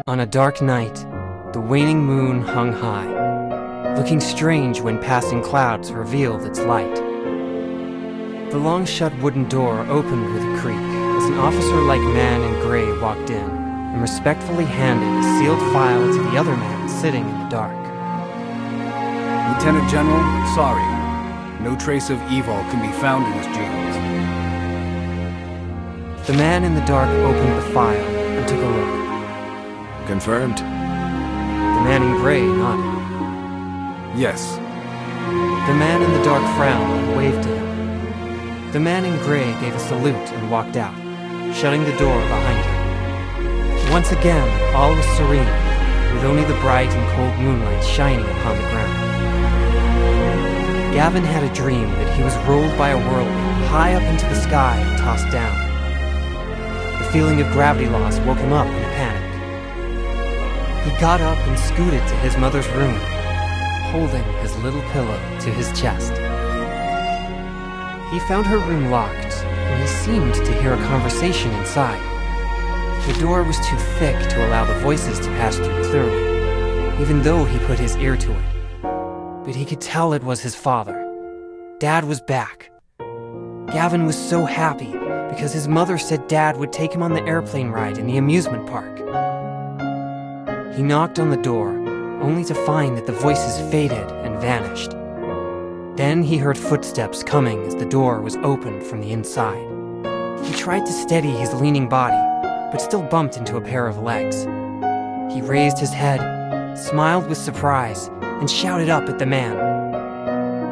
On a dark night, the waning moon hung high, looking strange when passing clouds revealed its light. The long-shut wooden door opened with a creak as an officer-like man in gray walked in and respectfully handed a sealed file to the other man sitting in the dark. Lieutenant General, sorry. No trace of evil can be found in his jeans. The man in the dark opened the file and took a look. Confirmed? The man in gray nodded. Yes. The man in the dark frowned and waved to him. The man in gray gave a salute and walked out, shutting the door behind him. Once again, all was serene, with only the bright and cold moonlight shining upon the ground. Gavin had a dream that he was rolled by a whirlwind high up into the sky and tossed down. The feeling of gravity loss woke him up in a panic. He got up and scooted to his mother's room, holding his little pillow to his chest. He found her room locked, and he seemed to hear a conversation inside. The door was too thick to allow the voices to pass through clearly, even though he put his ear to it. But he could tell it was his father. Dad was back. Gavin was so happy because his mother said Dad would take him on the airplane ride in the amusement park. He knocked on the door, only to find that the voices faded and vanished. Then he heard footsteps coming as the door was opened from the inside. He tried to steady his leaning body, but still bumped into a pair of legs. He raised his head, smiled with surprise, and shouted up at the man.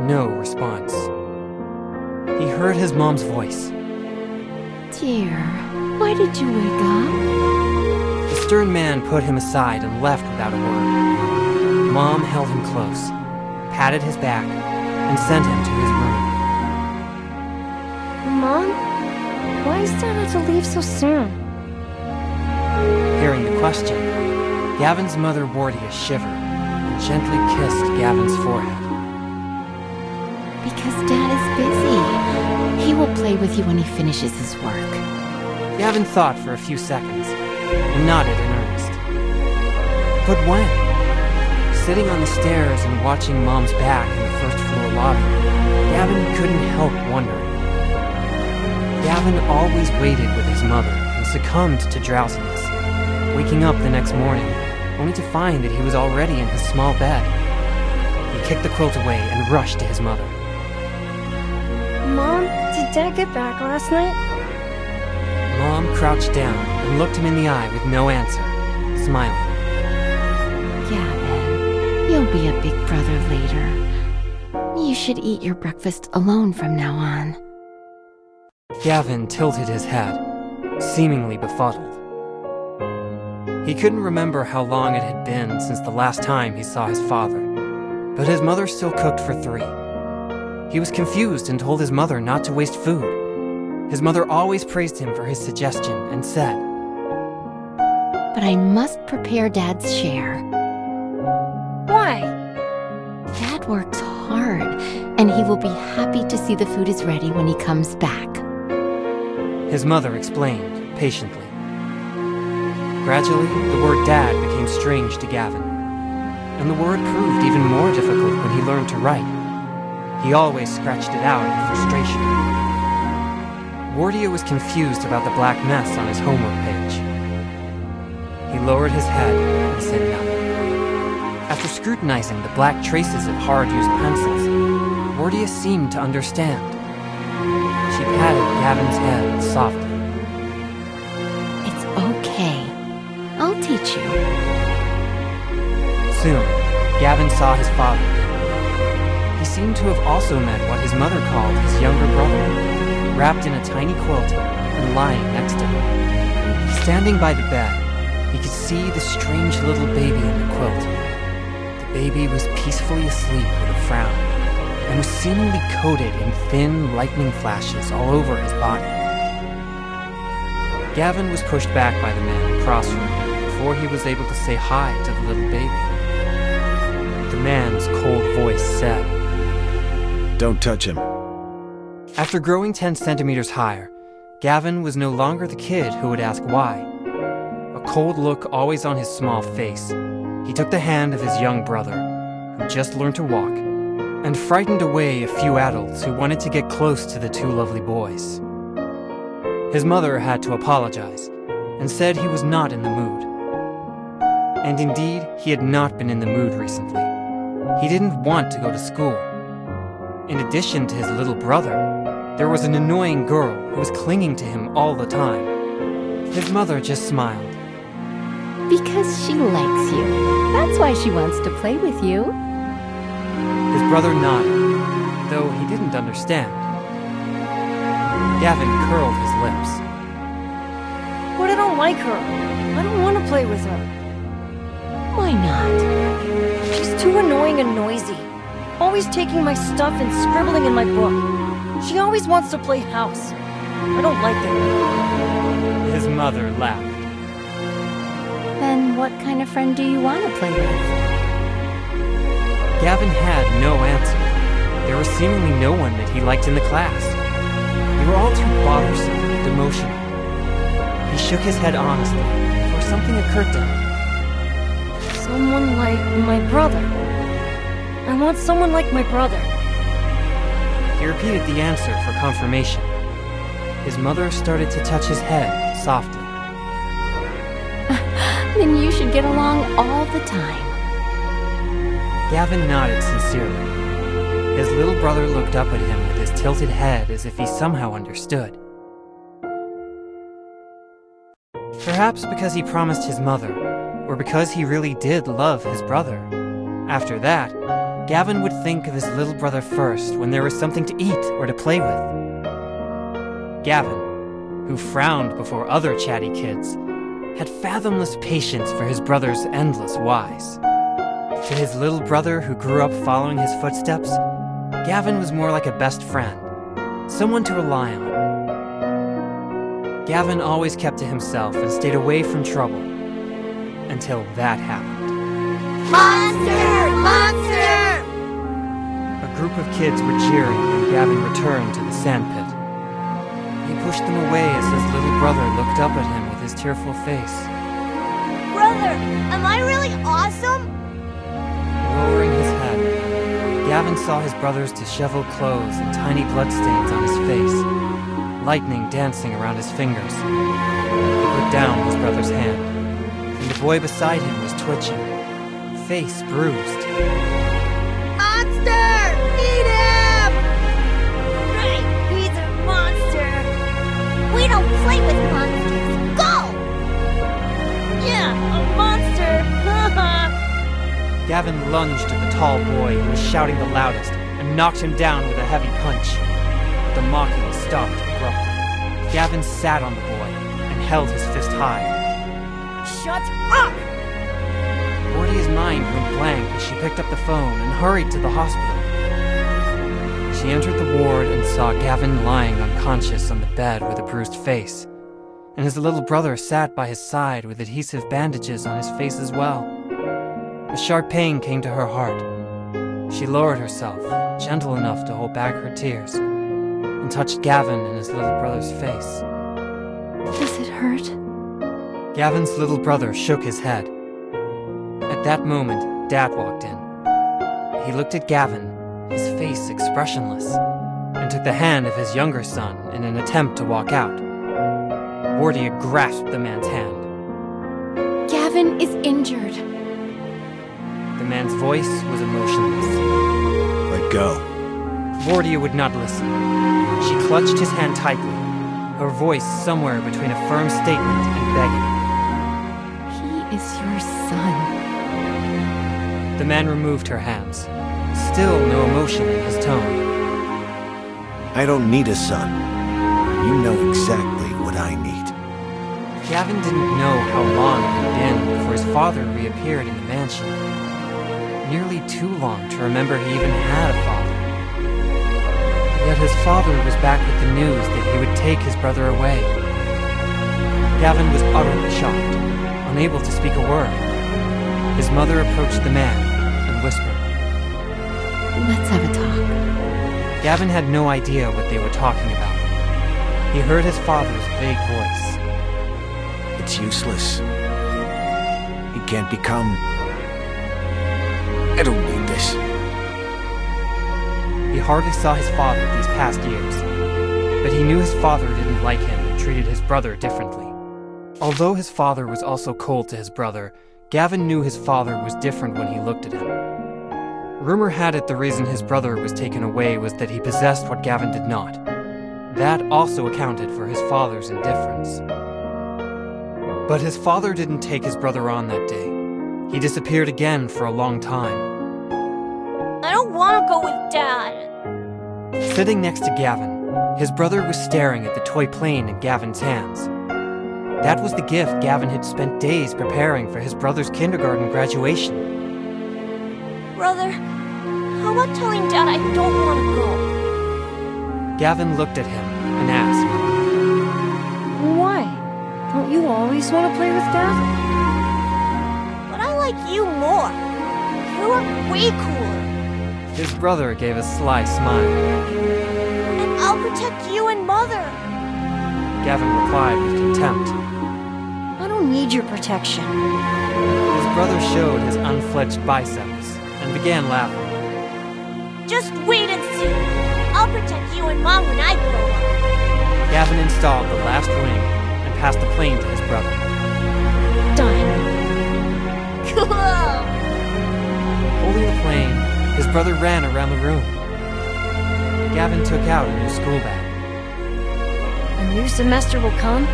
No response. He heard his mom's voice. Dear, why did you wake up? The stern man put him aside and left without a word. Mom held him close, patted his back, and sent him to his room. Mom? Why is Dad have to leave so soon? Hearing the question, Gavin's mother wore a shiver and gently kissed Gavin's forehead. Because Dad is busy. He will play with you when he finishes his work. Gavin thought for a few seconds and nodded in earnest. But when? Sitting on the stairs and watching Mom's back in the first-floor lobby, Gavin couldn't help wondering. Gavin always waited with his mother and succumbed to drowsiness, waking up the next morning only to find that he was already in his small bed. He kicked the quilt away and rushed to his mother. Mom, did Dad get back last night? Mom crouched down and looked him in the eye with no answer, smiling. Gavin, you'll be a big brother later. You should eat your breakfast alone from now on. Gavin tilted his head, seemingly befuddled. He couldn't remember how long it had been since the last time he saw his father, but his mother still cooked for 3. He was confused and told his mother not to waste food. His mother always praised him for his suggestion and said, But I must prepare Dad's share. Why? Dad works hard, and he will be happy to see the food is ready when he comes back. His mother explained, patiently. Gradually, the word Dad became strange to Gavin, and the word proved even more difficult when he learned to write. He always scratched it out in frustration. Wardia was confused about the black mess on his homework page. He lowered his head and said nothing. After scrutinizing the black traces of hard-used pencils, Wardia seemed to understand. She patted Gavin's head softly. It's okay. I'll teach you. Soon, Gavin saw his father again. He seemed to have also met what his mother called his younger brother, wrapped in a tiny quilt and lying next to him. Standing by the bed, he could see the strange little baby in the quilt. The baby was peacefully asleep with a frown, and was seemingly coated in thin lightning flashes all over his body. Gavin was pushed back by the man across from him before he was able to say hi to the little baby. The man's cold voice said, Don't touch him. After growing 10 centimeters higher, Gavin was no longer the kid who would ask why. A cold look always on his small face, he took the hand of his young brother, who just learned to walk, and frightened away a few adults who wanted to get close to the two lovely boys. His mother had to apologize, and said he was not in the mood. And indeed, he had not been in the mood recently. He didn't want to go to school. In addition to his little brother, there was an annoying girl who was clinging to him all the time. His mother just smiled. Because she likes you. That's why she wants to play with you. His brother nodded, though he didn't understand. Gavin curled his lips. But I don't like her. I don't want to play with her. Why not? She's too annoying and noisy. Always taking my stuff and scribbling in my book. She always wants to play house. I don't like it. His mother laughed. Then what kind of friend do you want to play with? Gavin had no answer. There was seemingly no one that he liked in the class. They were all too bothersome and emotional. He shook his head honestly, for something occurred to him. Someone like my brother. I want someone like my brother. He repeated the answer for confirmation. His mother started to touch his head softly. Then you should get along all the time. Gavin nodded sincerely. His little brother looked up at him with his tilted head as if he somehow understood. Perhaps because he promised his mother, or because he really did love his brother. After that, Gavin would think of his little brother first when there was something to eat or to play with. Gavin, who frowned before other chatty kids, had fathomless patience for his brother's endless whys. To his little brother who grew up following his footsteps, Gavin was more like a best friend, someone to rely on. Gavin always kept to himself and stayed away from trouble, until that happened. Monster! Monster! A group of kids were cheering when Gavin returned to the sandpit. He pushed them away as his little brother looked up at him with his tearful face. Brother, am I really awesome? Lowering his head, Gavin saw his brother's disheveled clothes and tiny bloodstains on his face, lightning dancing around his fingers. He put down his brother's hand, and the boy beside him was twitching, face bruised. Monster! Eat him! Right, he's a monster. We don't play with monsters. Go! Yeah, a monster! Gavin lunged at the tall boy who was shouting the loudest and knocked him down with a heavy punch. The mocking stopped abruptly. Gavin sat on the boy and held his fist high. Shut up! Gordia's mind went blank as she picked up the phone and hurried to the hospital. She entered the ward and saw Gavin lying unconscious on the bed with a bruised face, and his little brother sat by his side with adhesive bandages on his face as well. A sharp pain came to her heart. She lowered herself, gentle enough to hold back her tears, and touched Gavin in his little brother's face. Does it hurt? Gavin's little brother shook his head. At that moment, Dad walked in. He looked at Gavin, his face expressionless, and took the hand of his younger son in an attempt to walk out. Gordia grasped the man's hand. Gavin is injured. The man's voice was emotionless. Let go. Gordia would not listen. She clutched his hand tightly, her voice somewhere between a firm statement and begging. He is your son. The man removed her hands, still no emotion in his tone. I don't need a son. You know exactly what I need. Gavin didn't know how long it had been before his father reappeared in the mansion. Nearly too long to remember he even had a father. Yet his father was back with the news that he would take his brother away. Gavin was utterly shocked, unable to speak a word. His mother approached the man and whispered. Let's have a talk. Gavin had no idea what they were talking about. He heard his father's vague voice. It's useless. can't become... I don't need this. He hardly saw his father these past years, but he knew his father didn't like him and treated his brother differently. Although his father was also cold to his brother, Gavin knew his father was different when he looked at him. Rumor had it the reason his brother was taken away was that he possessed what Gavin did not. That also accounted for his father's indifference. But his father didn't take his brother on that day. He disappeared again for a long time. I don't want to go with Dad. Sitting next to Gavin, his brother was staring at the toy plane in Gavin's hands. That was the gift Gavin had spent days preparing for his brother's kindergarten graduation. Brother, how about telling Dad I don't want to go? Gavin looked at him and asked, Why? Don't you always want to play with Dad? But I like you more. You are way cooler. His brother gave a sly smile. And I'll protect you and Mother. Gavin replied with contempt. I don't need your protection. His brother showed his unfledged biceps and began laughing. Just wait and see. I'll protect you and Mom when I grow up. Gavin installed the last wing and passed the plane to his brother. Done. Cool. Holding the plane, his brother ran around the room. Gavin took out a new school bag. A new semester will come,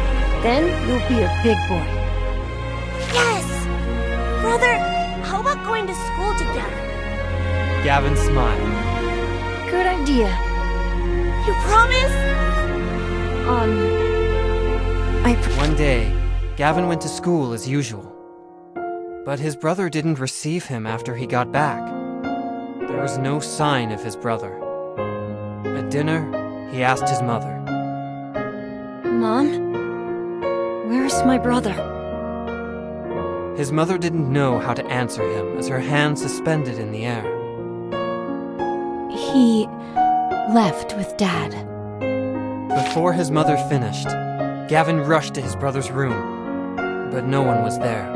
then you'll be a big boy. Yes! Brother, how about going to school together? Gavin smiled. Good idea. You promise? One day, Gavin went to school as usual. But his brother didn't receive him after he got back. There was no sign of his brother. At dinner, he asked his mother. Mom? Where's my brother? His mother didn't know how to answer him as her hand suspended in the air. He left with Dad. Before his mother finished, Gavin rushed to his brother's room, but no one was there.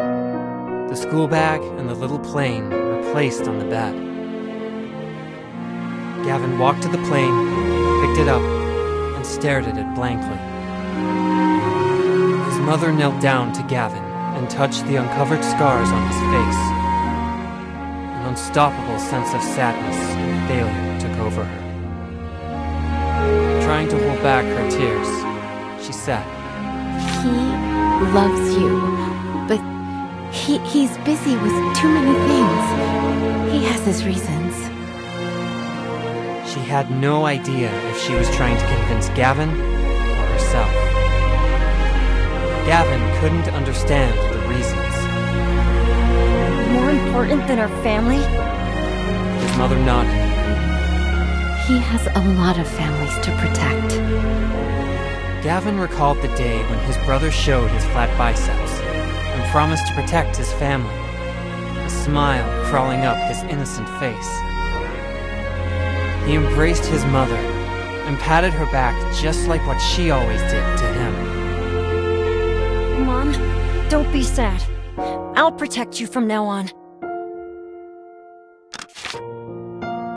The school bag and the little plane were placed on the bed. Gavin walked to the plane, picked it up, and stared at it blankly. His mother knelt down to Gavin and touched the uncovered scars on his face. An unstoppable sense of sadness and failure took over her. Trying to hold back her tears, she said, He loves you, but he's busy with too many things. He has his reasons. She had no idea if she was trying to convince Gavin or herself. Gavin couldn't understand the reasons. More important than our family? His mother nodded. He has a lot of families to protect. Gavin recalled the day when his brother showed his flat biceps and promised to protect his family, a smile crawling up his innocent face. He embraced his mother and patted her back just like what she always did to him. Mom, don't be sad. I'll protect you from now on.